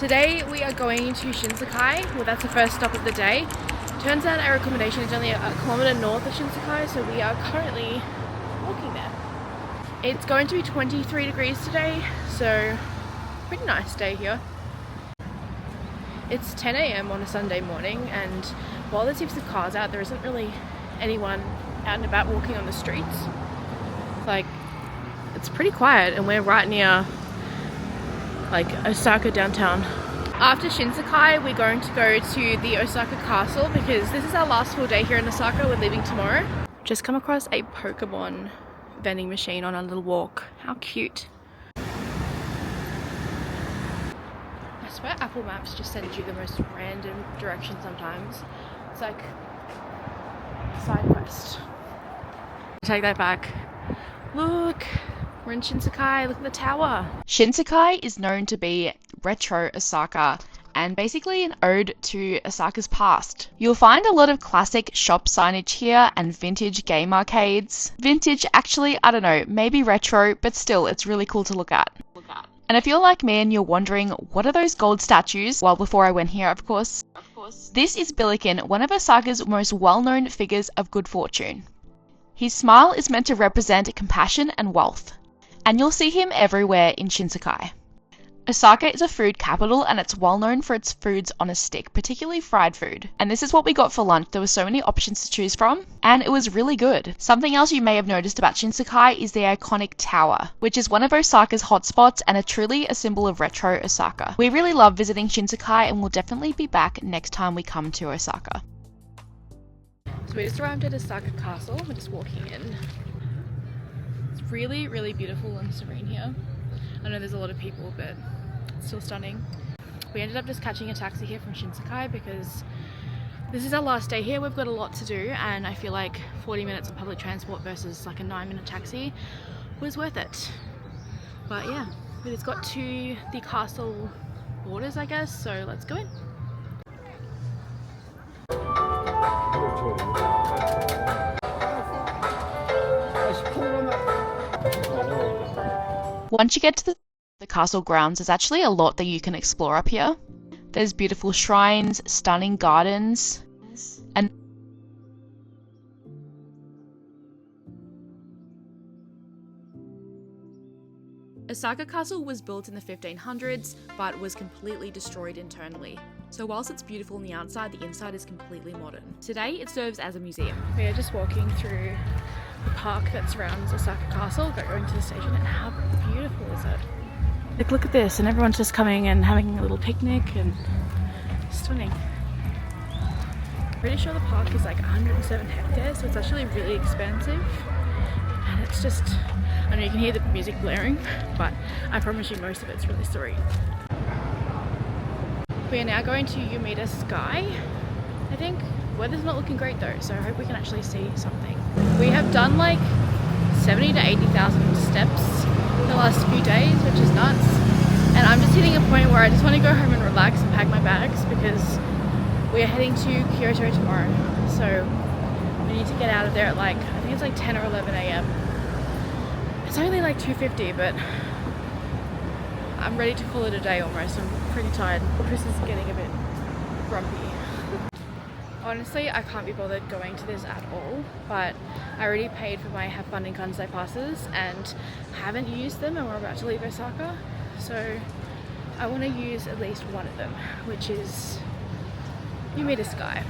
Today we are going to Shinsekai. Well, that's the first stop of the day. Turns out our accommodation is only a kilometre north of Shinsekai, so we are currently walking there. It's going to be 23 degrees today, so pretty nice day here. It's 10 AM on a Sunday morning, and while there's heaps of cars out, there isn't really anyone out and about walking on the streets. Like, it's pretty quiet, and we're right near like Osaka downtown. After Shinsekai, we're going to go to the Osaka castle because this is our last full day here in Osaka. We're leaving tomorrow. Just come across a Pokemon vending machine on our little walk. How cute. I swear Apple Maps just sends you the most random direction sometimes. It's like a side quest. Take that back. Look! We're in Shinsekai, look at the tower. Shinsekai is known to be retro Osaka and basically an ode to Osaka's past. You'll find a lot of classic shop signage here and vintage game arcades. Vintage, actually, I don't know, maybe retro, but still, it's really cool to look at. And if you're like me and you're wondering, what are those gold statues? Well, before I went here, of course. This is Billiken, one of Osaka's most well-known figures of good fortune. His smile is meant to represent compassion and wealth, and you'll see him everywhere in Shinsekai. Osaka is a food capital and it's well known for its foods on a stick, particularly fried food. And this is what we got for lunch. There were so many options to choose from and it was really good. Something else you may have noticed about Shinsekai is the iconic tower, which is one of Osaka's hotspots and truly a symbol of retro Osaka. We really love visiting Shinsekai and we'll definitely be back next time we come to Osaka. So we just arrived at Osaka Castle. We're just walking in. It's really, really beautiful and serene here. I know there's a lot of people, but it's still stunning. We ended up just catching a taxi here from Shinsekai because this is our last day here. We've got a lot to do and I feel like 40 minutes of public transport versus like a 9-minute taxi was worth it. But yeah, we just got to the castle borders, I guess, so let's go in. Once you get to the castle grounds, there's actually a lot that you can explore up here. There's beautiful shrines, stunning gardens, and Osaka Castle was built in the 1500s, but was completely destroyed internally. So whilst it's beautiful on the outside, the inside is completely modern. Today, it serves as a museum. We are just walking through the park that surrounds Osaka Castle, going to the station, and how beautiful is it? Like, look at this, and everyone's just coming and having a little picnic, and stunning. Pretty sure the park is like 107 hectares, so it's actually really expansive. And it's just, I know you can hear the music blaring, but I promise you most of it's really serene. We are now going to Umeda Sky, I think. Weather's not looking great though, so I hope we can actually see something. We have done like 70 to 80,000 steps in the last few days, which is nuts. And I'm just hitting a point where I just want to go home and relax and pack my bags because we are heading to Kyoto tomorrow. So we need to get out of there at like, I think it's like 10 or 11 AM. It's only like 2:50, but I'm ready to call it a day almost. I'm pretty tired. Chris is getting a bit grumpy. Honestly, I can't be bothered going to this at all, but I already paid for my Have Fun in Kansai passes and haven't used them, and we're about to leave Osaka. So I want to use at least one of them, which is Umeda Sky.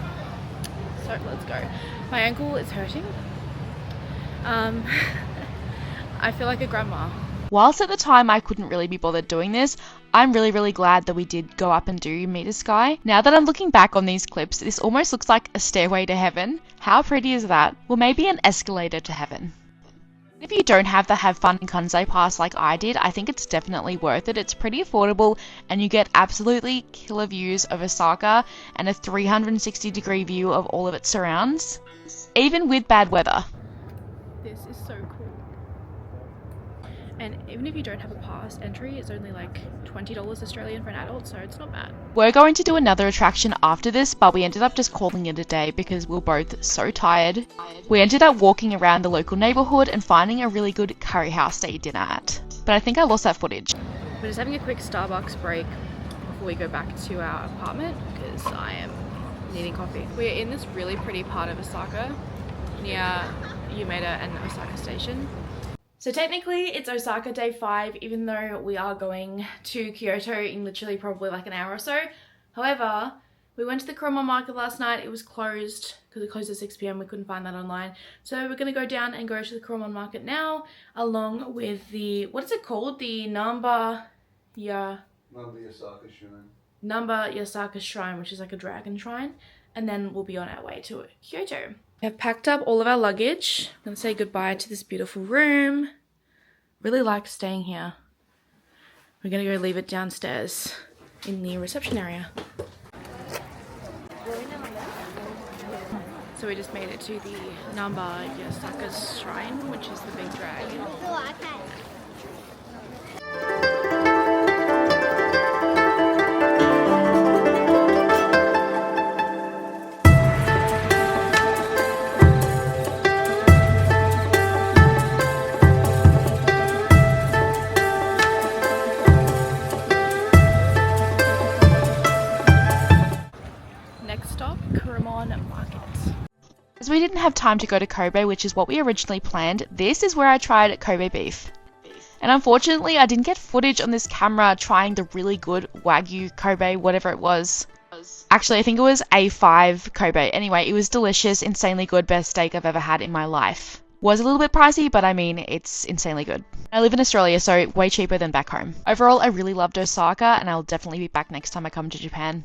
So let's go. My ankle is hurting. I feel like a grandma. whilst at the time I couldn't really be bothered doing this, I'm really glad that we did go up and do Umeda Sky. Now that I'm looking back on these clips, this almost looks like a stairway to heaven. How pretty is that? Well, maybe an escalator to heaven. If you don't have the Have Fun in Kansai pass like I did, I think it's definitely worth it. It's pretty affordable and you get absolutely killer views of Osaka and a 360-degree view of all of its surrounds, even with bad weather. This is so cool. And even if you don't have a pass, entry is only like $20 Australian for an adult, so it's not bad. We're going to do another attraction after this, but we ended up just calling it a day because we were both so tired. We ended up walking around the local neighbourhood and finding a really good curry house to eat dinner at. But I think I lost that footage. We're just having a quick Starbucks break before we go back to our apartment because I am needing coffee. We're in this really pretty part of Osaka near Umeda and Osaka Station. So technically it's Osaka day 5, even though we are going to Kyoto in literally probably like an hour or so. However, we went to the Kurama market last night. It was closed because it closed at 6 p.m. We couldn't find that online. So we're going to go down and go to the Kurama market now, along with the, what is it called? The Namba Yasaka Shrine, which is like a dragon shrine. And then we'll be on our way to Kyoto. We have packed up all of our luggage. I'm going to say goodbye to this beautiful room. Really like staying here. We're going to go leave it downstairs in the reception area. So we just made it to the Namba Yasaka's shrine, which is the big dragon. Next stop, Kurama Market. As we didn't have time to go to Kobe, which is what we originally planned, this is where I tried Kobe beef. And unfortunately, I didn't get footage on this camera trying the really good Wagyu Kobe, whatever it was. Actually, I think it was A5 Kobe. Anyway, it was delicious, insanely good, best steak I've ever had in my life. Was a little bit pricey, but I mean, it's insanely good. I live in Australia, so way cheaper than back home. Overall, I really loved Osaka, and I'll definitely be back next time I come to Japan.